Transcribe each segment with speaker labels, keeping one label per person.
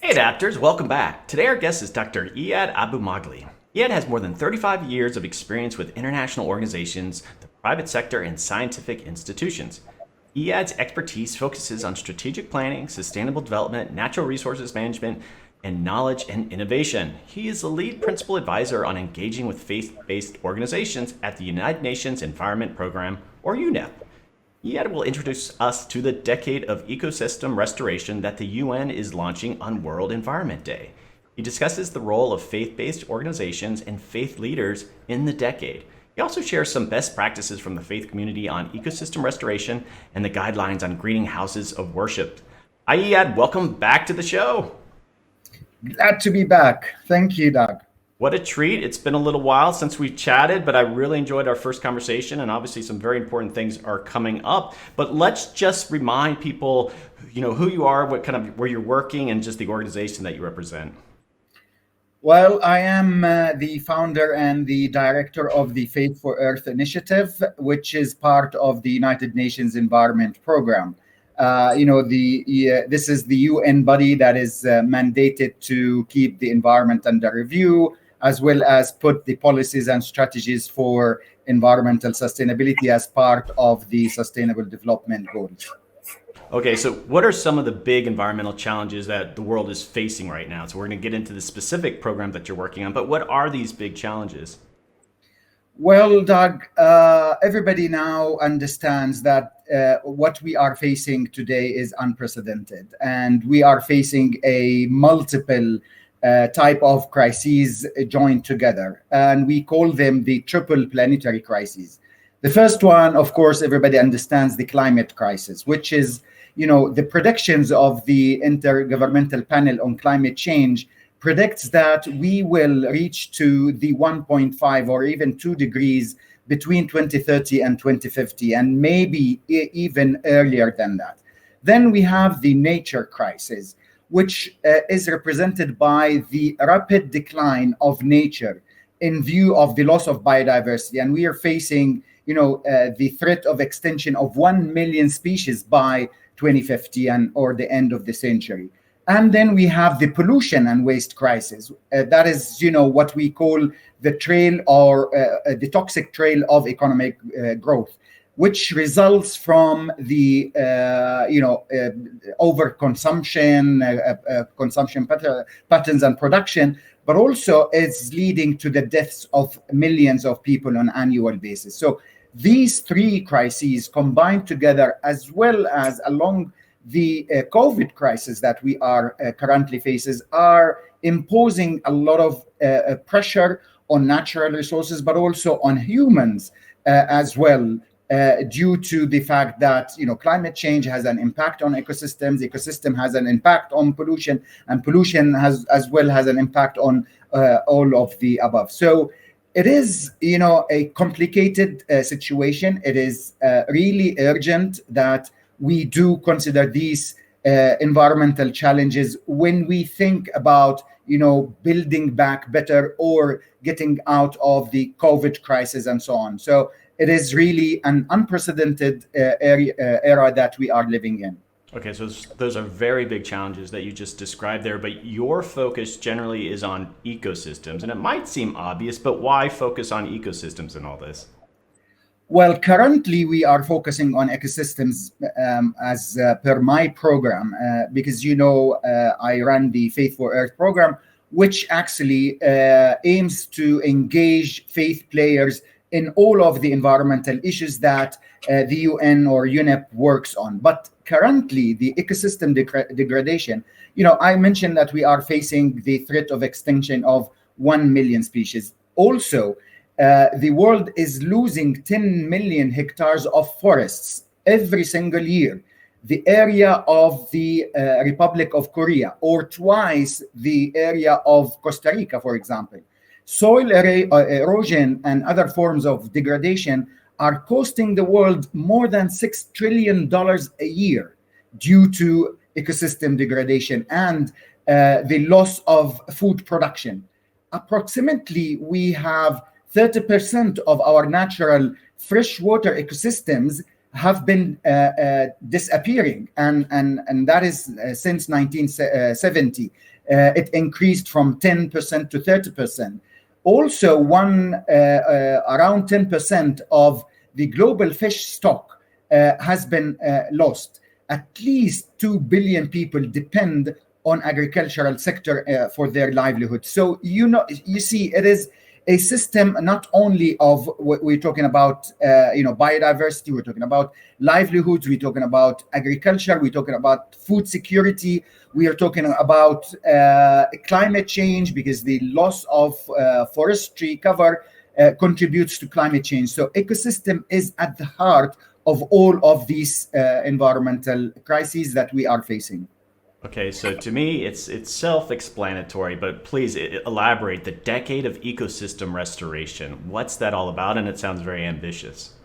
Speaker 1: Hey adapters, welcome back. Today our guest is Dr. Iyad Abu-Magli. Iyad has more than 35 years of experience with international organizations, the private sector, and scientific institutions. Iyad's expertise focuses on strategic planning, sustainable development, natural resources management, and knowledge and innovation. He is the lead principal advisor on engaging with faith-based organizations at the United Nations Environment Program, or UNEP. Iyad will introduce us to the decade of ecosystem restoration that the UN is launching on World Environment Day. He discusses the role of faith-based organizations and faith leaders in the decade. He also shares some best practices from the faith community on ecosystem restoration and the guidelines on greening houses of worship. Hi Iyad, welcome back to the show.
Speaker 2: Glad to be back. Thank you, Doug.
Speaker 1: What a treat. It's been a little while since we chatted, but I really enjoyed our first conversation, and obviously some very important things are coming up. But let's just remind people, who you are, what kind of where you're working, and just the organization that you represent.
Speaker 2: Well, I am the founder and the director of the Faith for Earth initiative, which is part of the United Nations Environment Program. This is the UN body that is mandated to keep the environment under review, as well as put the policies and strategies for environmental sustainability as part of the Sustainable Development Goals.
Speaker 1: Okay, so what are some of the big environmental challenges that the world is facing right now? So we're going to get into the specific program that you're working on, but what are these big challenges?
Speaker 2: Well, Doug, everybody now understands that what we are facing today is unprecedented, and we are facing a multiple type of crises joined together, and we call them the triple planetary crises. The first one, of course, everybody understands the climate crisis, which is, the predictions of the Intergovernmental Panel on Climate Change predicts that we will reach to the 1.5 or even 2 degrees between 2030 and 2050, and maybe even earlier than that. Then we have the nature crisis, which is represented by the rapid decline of nature in view of the loss of biodiversity. And we are facing, the threat of extinction of 1 million species by 2050 or the end of the century. And then we have the pollution and waste crisis. That is, what we call the trail or the toxic trail of economic growth, which results from the overconsumption, consumption patterns and production, but also it's leading to the deaths of millions of people on an annual basis. So these three crises combined together, as well as along the COVID crisis that we are currently faces, are imposing a lot of pressure on natural resources, but also on humans as well. Due to the fact that climate change has an impact on ecosystem has an impact on pollution, and pollution has an impact on all of the above. So it is a complicated situation. It is really urgent that we do consider these environmental challenges when we think about building back better or getting out of the COVID crisis and so on. So it is really an unprecedented era that we are living in.
Speaker 1: Okay, so those are very big challenges that you just described there, but your focus generally is on ecosystems. And it might seem obvious, but why focus on ecosystems in all this?
Speaker 2: Well, currently we are focusing on ecosystems as per my program, because I run the Faith for Earth program, which actually aims to engage faith players in all of the environmental issues that the UN or UNEP works on. But currently, the ecosystem degradation, I mentioned that we are facing the threat of extinction of 1 million species. Also, the world is losing 10 million hectares of forests every single year. The area of the Republic of Korea, or twice the area of Costa Rica, for example. Soil erosion and other forms of degradation are costing the world more than $6 trillion a year due to ecosystem degradation and the loss of food production. Approximately, we have 30% of our natural freshwater ecosystems have been disappearing, and that is since 1970. It increased from 10% to 30%. Also, around 10% of the global fish stock has been lost. At least 2 billion people depend on agricultural sector for their livelihood. So you see, it is a system not only of what we're talking about, biodiversity. We're talking about livelihoods. We're talking about agriculture. We're talking about food security. We are talking about climate change, because the loss of forestry cover contributes to climate change. So ecosystem is at the heart of all of these environmental crises that we are facing.
Speaker 1: Okay, so to me, it's self-explanatory, but please elaborate. The decade of ecosystem restoration. What's that all about? And it sounds very ambitious.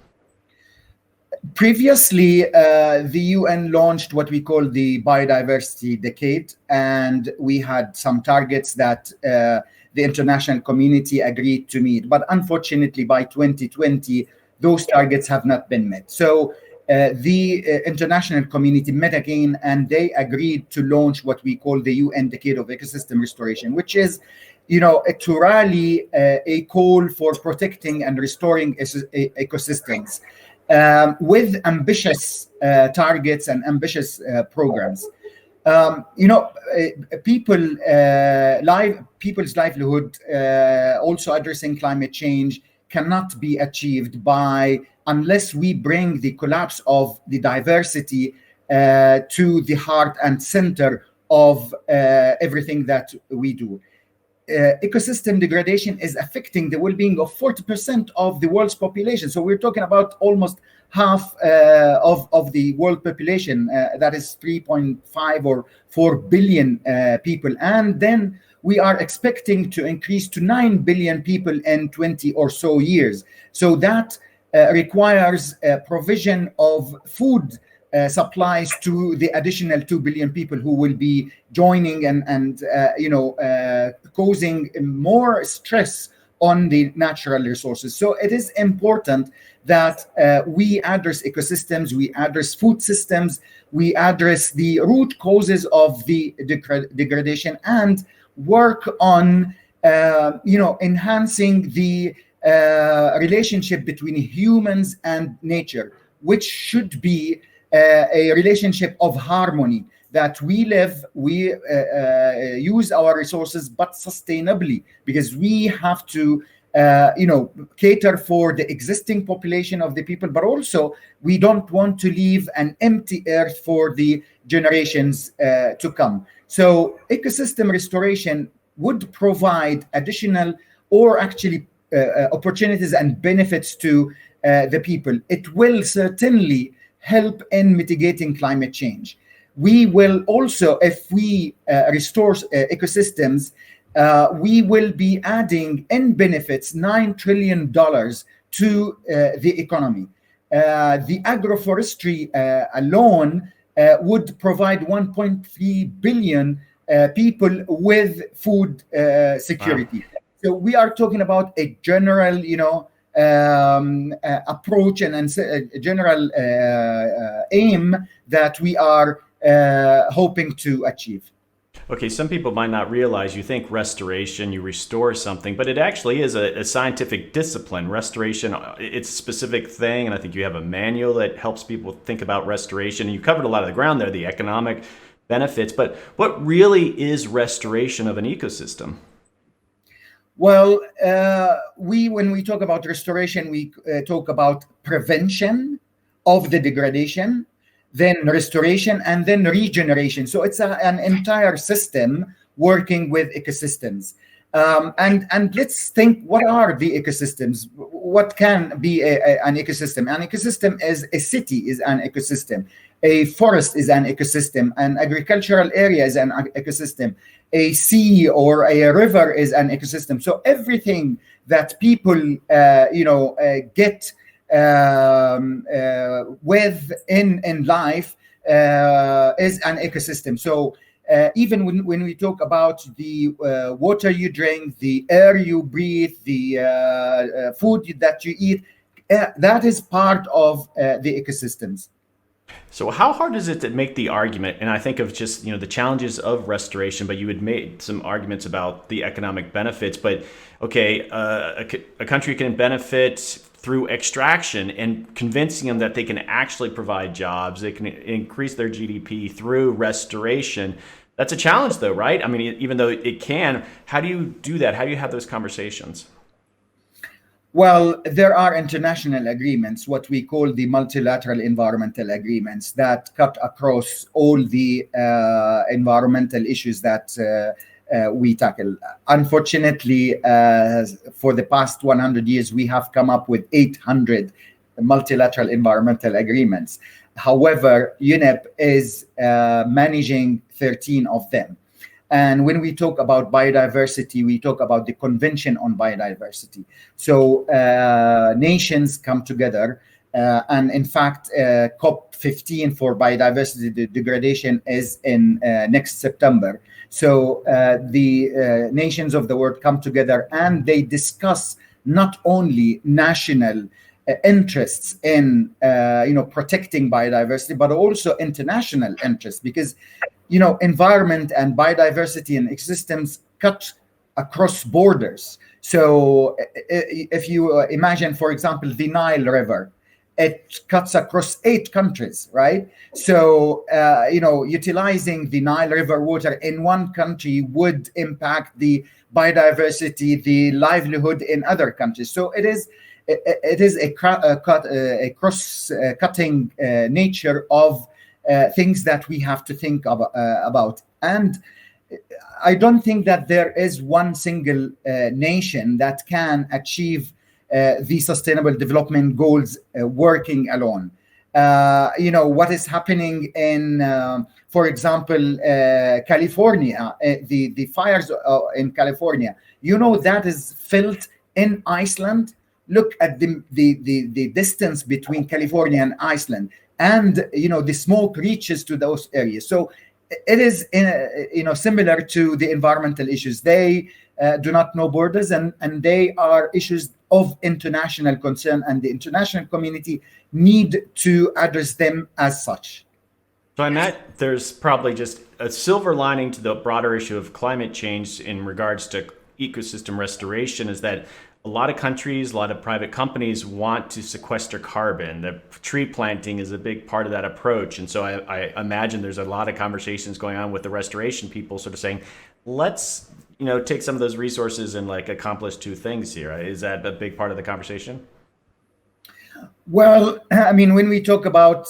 Speaker 2: Previously, the UN launched what we call the biodiversity decade, and we had some targets that the international community agreed to meet. But unfortunately, by 2020, those targets have not been met. So the international community met again, and they agreed to launch what we call the UN Decade of Ecosystem Restoration, which is, to rally a call for protecting and restoring ecosystems with ambitious targets and ambitious programs. People's livelihood, also addressing climate change, cannot be achieved unless we bring the collapse of the diversity to the heart and center of everything that we do. Ecosystem degradation is affecting the well-being of 40% of the world's population. So we're talking about almost half of the world population, that is 3.5 or 4 billion people. And then we are expecting to increase to 9 billion people in 20 or so years. So that requires provision of food supplies to the additional 2 billion people who will be joining and causing more stress on the natural resources. So it is important that we address ecosystems, we address food systems, we address the root causes of the degradation, and work on enhancing the relationship between humans and nature, which should be a relationship of harmony, that we use our resources, but sustainably, because we have to cater for the existing population of the people, but also we don't want to leave an empty earth for the generations to come. So ecosystem restoration would provide additional, or actually opportunities and benefits to the people. It will certainly help in mitigating climate change. We will also, if we restore ecosystems, we will be adding in benefits $9 trillion to the economy. The agroforestry alone would provide 1.3 billion people with food security. Wow. So we are talking about a general, approach and a general aim that we are hoping to achieve.
Speaker 1: Okay, some people might not realize, you think restoration, you restore something, but it actually is a scientific discipline. Restoration, it's a specific thing, and I think you have a manual that helps people think about restoration. You covered a lot of the ground there, the economic benefits, but what really is restoration of an ecosystem?
Speaker 2: Well, when we talk about restoration, we talk about prevention of the degradation, then restoration, and then regeneration. So it's an entire system working with ecosystems. And let's think, what are the ecosystems? What can be an ecosystem? An ecosystem is a city is an ecosystem. A forest is an ecosystem. An agricultural area is an ecosystem. A sea or a river is an ecosystem. So everything that people, get with in life is an ecosystem. So even when we talk about the water you drink, the air you breathe, the food that you eat, that is part of the ecosystems.
Speaker 1: So how hard is it to make the argument? And I think of just, the challenges of restoration, but you had made some arguments about the economic benefits. But okay, a country can benefit through extraction, and convincing them that they can actually provide jobs, they can increase their GDP through restoration. That's a challenge though, right? I mean, even though it can, how do you do that? How do you have those conversations?
Speaker 2: Well, there are international agreements, what we call the multilateral environmental agreements, that cut across all the environmental issues that we tackle. Unfortunately, for the past 100 years, we have come up with 800 multilateral environmental agreements. However, UNEP is managing 13 of them. And when we talk about biodiversity, we talk about the Convention on Biodiversity. So nations come together, and in fact, COP15 for biodiversity degradation is in next September. So the nations of the world come together and they discuss not only national interests in protecting biodiversity, but also international interests, because environment and biodiversity and ecosystems cut across borders. So if you imagine, for example, the Nile River, it cuts across 8 countries, right? So, utilizing the Nile River water in one country would impact the biodiversity, the livelihood in other countries. So it is a cross-cutting nature of things that we have to think about. And I don't think that there is one single nation that can achieve the Sustainable Development Goals working alone. What is happening in, for example, California, the fires in California, that is felt in Iceland. Look at the distance between California and Iceland, and the smoke reaches to those areas. So it is similar to the environmental issues. They do not know borders, and they are issues of international concern, and the international community need to address them as such.
Speaker 1: So I met there's probably just a silver lining to the broader issue of climate change in regards to ecosystem restoration, is that a lot of countries, a lot of private companies want to sequester carbon. The tree planting is a big part of that approach. And so I imagine there's a lot of conversations going on with the restoration people sort of saying, let's, take some of those resources and accomplish 2 things here. Is that a big part of the conversation?
Speaker 2: Well, I mean, when we talk about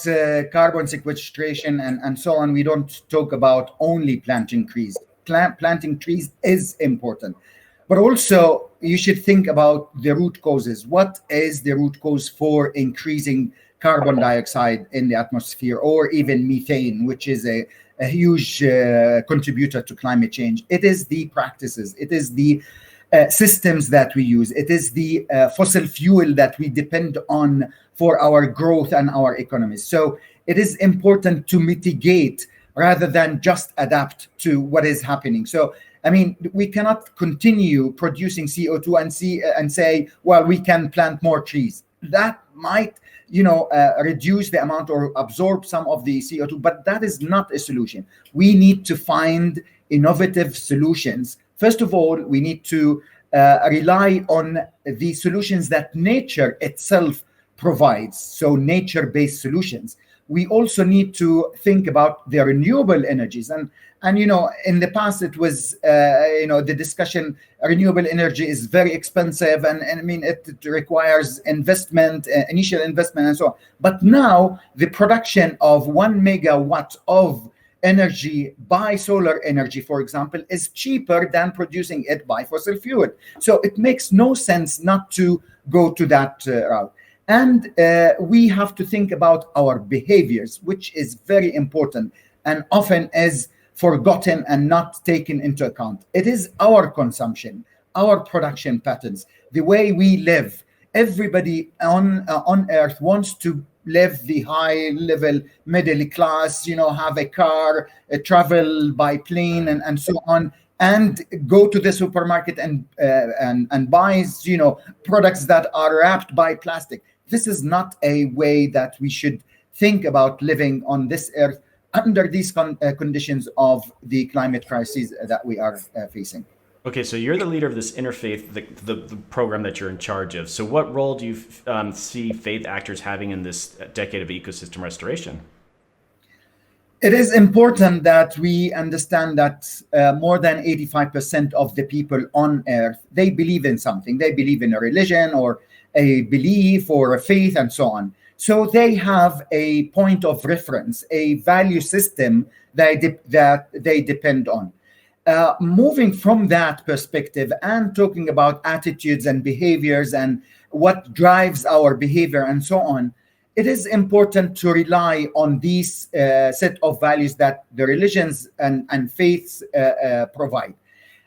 Speaker 2: carbon sequestration and so on, we don't talk about only planting trees. Planting trees is important. But also, you should think about the root causes. What is the root cause for increasing carbon dioxide in the atmosphere, or even methane, which is a huge contributor to climate change? It is the practices. It is the systems that we use. It is the fossil fuel that we depend on for our growth and our economies. So it is important to mitigate rather than just adapt to what is happening. So I mean, we cannot continue producing CO2 and say, well, we can plant more trees. That might, reduce the amount or absorb some of the CO2, but that is not a solution. We need to find innovative solutions. First of all, we need to rely on the solutions that nature itself provides, so nature-based solutions. We also need to think about the renewable energies. And in the past, it was, the discussion, renewable energy is very expensive. And I mean, it requires investment, initial investment and so on. But now the production of 1 megawatt of energy by solar energy, for example, is cheaper than producing it by fossil fuel. So it makes no sense not to go to that route. And we have to think about our behaviors, which is very important and often is forgotten and not taken into account. It is our consumption, our production patterns, the way we live. Everybody on Earth wants to live the high-level middle class, have a car, travel by plane, and so on, and go to the supermarket and buys, products that are wrapped by plastic. This is not a way that we should think about living on this earth under these conditions of the climate crises that we are facing.
Speaker 1: Okay, so you're the leader of this interfaith, the program that you're in charge of. So what role do you see faith actors having in this decade of ecosystem restoration?
Speaker 2: It is important that we understand that more than 85% of the people on earth, they believe in something. They believe in a religion or a belief or a faith and so on. So they have a point of reference, a value system that they depend on. Moving from that perspective and talking about attitudes and behaviors and what drives our behavior and so on, it is important to rely on these set of values that the religions and faiths provide.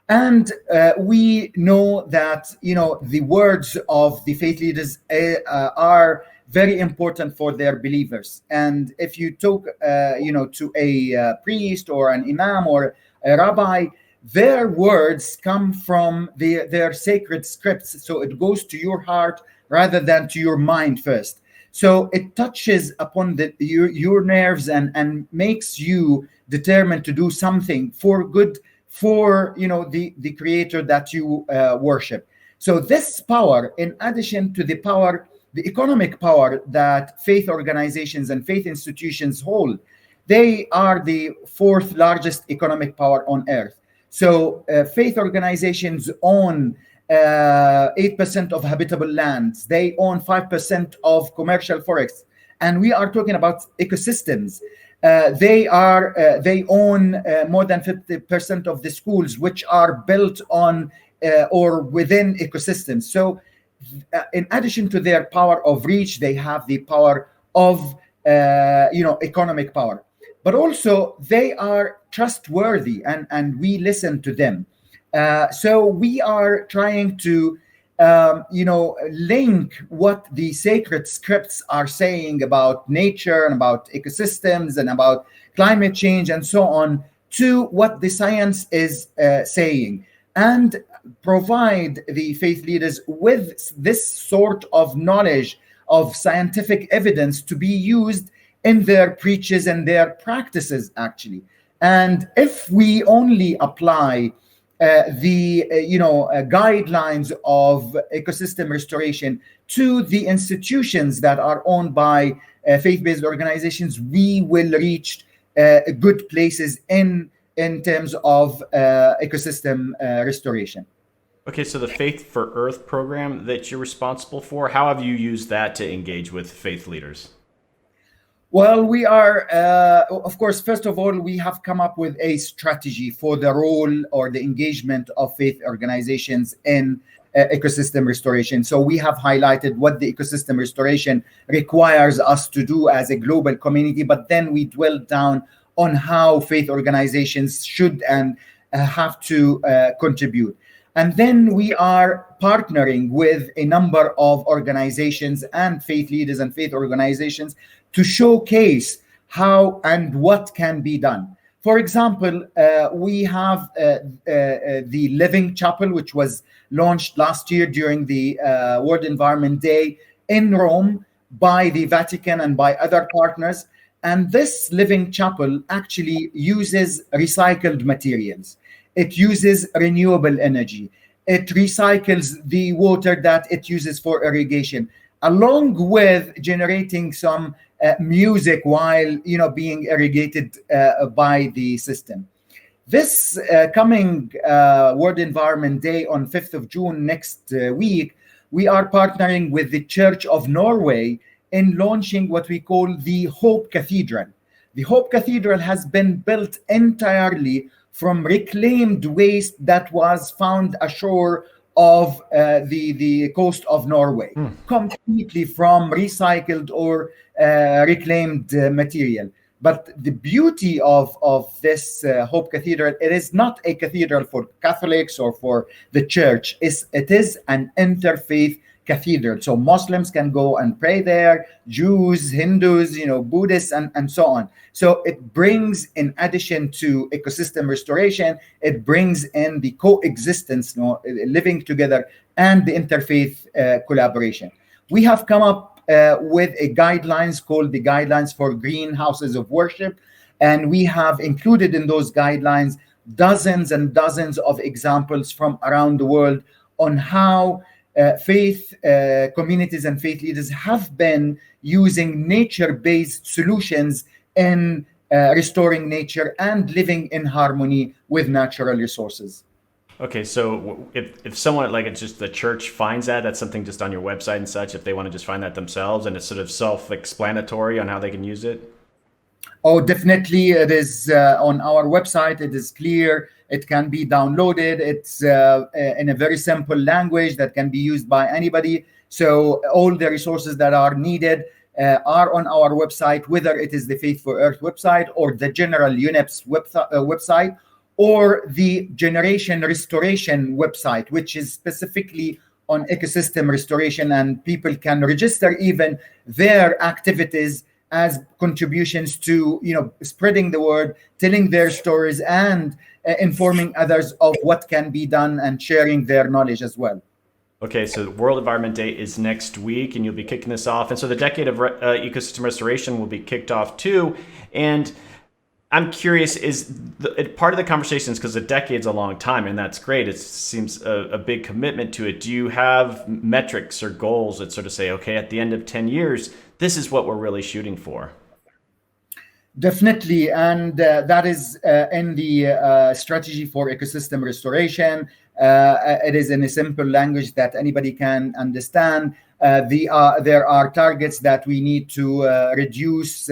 Speaker 2: And we know that, the words of the faith leaders are very important for their believers. And if you talk, to a priest or an imam or a rabbi, their words come from their sacred scripts. So it goes to your heart rather than to your mind first. So it touches upon your nerves and makes you determined to do something for good for the creator that you worship. So this power, in addition to the economic power that faith organizations and faith institutions hold, they are the fourth largest economic power on earth. So faith organizations own 8% of habitable lands. They own 5% of commercial forests, and we are talking about ecosystems. They own more than 50% of the schools, which are built on or within ecosystems. So, in addition to their power of reach, they have the power of economic power, but also they are trustworthy, and we listen to them. So we are trying to, link what the sacred scripts are saying about nature and about ecosystems and about climate change and so on to what the science is saying, and provide the faith leaders with this sort of knowledge of scientific evidence to be used in their preaches and their practices, actually. And if we only apply the guidelines of ecosystem restoration to the institutions that are owned by faith-based organizations, we will reach good places in terms of ecosystem restoration.
Speaker 1: Okay, so the Faith for Earth program that you're responsible for, how have you used that to engage with faith leaders?
Speaker 2: Well, we are, of course, first of all, we have come up with a strategy for the role or the engagement of faith organizations in ecosystem restoration. So we have highlighted what the ecosystem restoration requires us to do as a global community, but then we dwell down on how faith organizations should and have to contribute. And then we are partnering with a number of organizations and faith leaders and faith organizations to showcase how and what can be done. For example, we have the Living Chapel, which was launched last year during the World Environment Day in Rome by the Vatican and by other partners. And this Living Chapel actually uses recycled materials. It uses renewable energy. It recycles the water that it uses for irrigation, along with generating some music while being irrigated by the system. This coming World Environment Day on 5th of June next week, we are partnering with the Church of Norway in launching what we call the Hope Cathedral. The Hope Cathedral has been built entirely from reclaimed waste that was found ashore of the coast of Norway, completely from recycled or reclaimed material. But the beauty of this Hope Cathedral, it is not a cathedral for Catholics or for the church. It is an interfaith cathedral. So Muslims can go and pray there, Jews, Hindus, Buddhists, and so on. So it brings, in addition to ecosystem restoration, it brings in the coexistence, living together, and the interfaith collaboration. We have come up with a guidelines called the Guidelines for Greenhouses of Worship. And we have included in those guidelines dozens and dozens of examples from around the world on how faith communities and faith leaders have been using nature-based solutions in restoring nature and living in harmony with natural resources.
Speaker 1: Okay, so if someone, like, it's just the church finds that's something just on your website and such, if they want to just find that themselves, and it's sort of self-explanatory on how they can use it?
Speaker 2: Oh, definitely. It is on our website. It is clear. It can be downloaded. It's in a very simple language that can be used by anybody. So all the resources that are needed are on our website, whether it is the Faith for Earth website or the general UNEP's website, or the Generation Restoration website, which is specifically on ecosystem restoration, and people can register even their activities as contributions to, spreading the word, telling their stories, and informing others of what can be done and sharing their knowledge as well.
Speaker 1: Okay, so World Environment Day is next week, and you'll be kicking this off. And so the Decade of Ecosystem Restoration will be kicked off too. And I'm curious, part of the conversation is because a decade's a long time, and that's great. It seems a big commitment to it. Do you have metrics or goals that sort of say, okay, at the end of 10 years, this is what we're really shooting for?
Speaker 2: Definitely, and that is in the strategy for ecosystem restoration. It is in a simple language that anybody can understand. There are targets that we need to reduce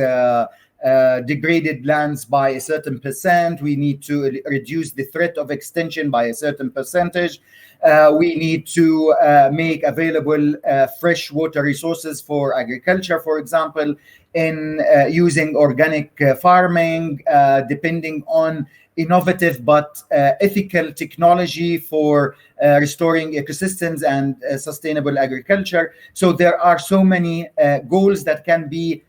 Speaker 2: degraded lands by a certain percent. We need to reduce the threat of extinction by a certain percentage. We need to make available fresh water resources for agriculture, for example, in using organic farming, depending on innovative but ethical technology for restoring ecosystems and sustainable agriculture. So there are so many goals that can be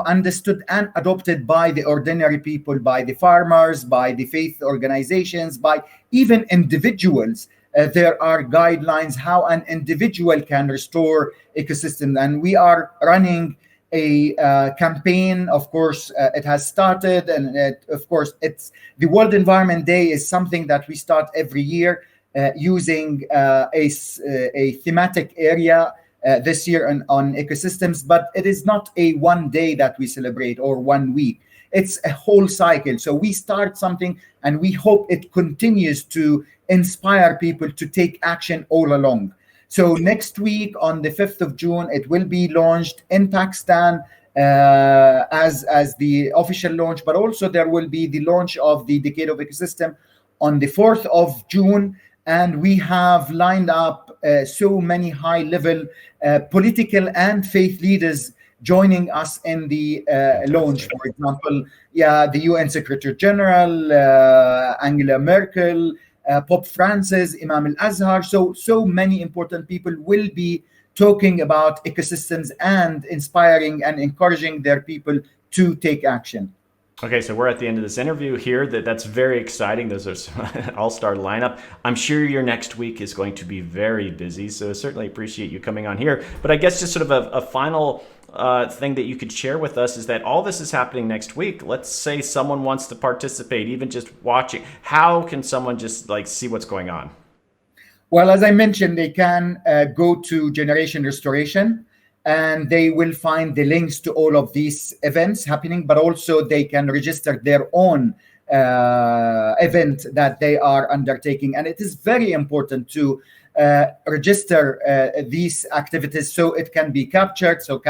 Speaker 2: understood and adopted by the ordinary people, by the farmers, by the faith organizations, by even individuals. There are guidelines how an individual can restore ecosystems, and we are running a campaign. Of course, it has started, and it's the World Environment Day is something that we start every year using a thematic area. This year on ecosystems, but it is not a one day that we celebrate or 1 week. It's a whole cycle. So we start something and we hope it continues to inspire people to take action all along. So next week on the 5th of June, it will be launched in Pakistan as the official launch, but also there will be the launch of the Decade of Ecosystem on the 4th of June. And we have lined up so many high-level political and faith leaders joining us in the launch. For example, the UN Secretary General, Angela Merkel, Pope Francis, Imam Al-Azhar. So many important people will be talking about ecosystems and inspiring and encouraging their people to take action.
Speaker 1: Okay, so we're at the end of this interview here. That's very exciting. Those are an all-star lineup. I'm sure your next week is going to be very busy, so I certainly appreciate you coming on here. But I guess just sort of a final thing that you could share with us is that all this is happening next week. Let's say someone wants to participate, even just watching. How can someone just see what's going on?
Speaker 2: Well, as I mentioned, they can go to Generation Restoration, and they will find the links to all of these events happening, but also they can register their own event that they are undertaking. And it is very important to register these activities so it can be captured, so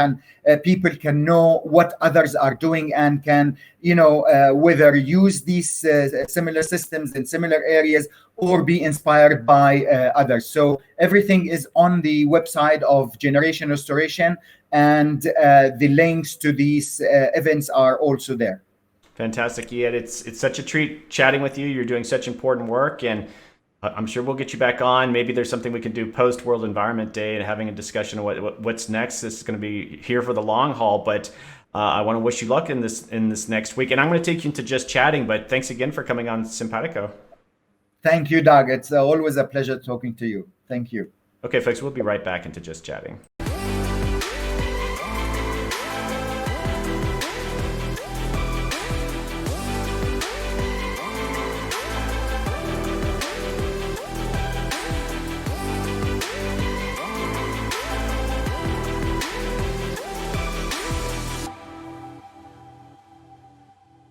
Speaker 2: people can know what others are doing and can, whether use these similar systems in similar areas or be inspired by others. So everything is on the website of Generation Restoration, and the links to these events are also there.
Speaker 1: Fantastic, Iyad. It's such a treat chatting with you. You're doing such important work, and I'm sure we'll get you back on. Maybe there's something we can do post World Environment Day and having a discussion of what's next. This is going to be here for the long haul, but I want to wish you luck in this next week. And I'm going to take you into just chatting, but thanks again for coming on Cimpatico.
Speaker 2: Thank you, Doug. It's always a pleasure talking to you. Thank you.
Speaker 1: Okay, folks, we'll be right back into just chatting.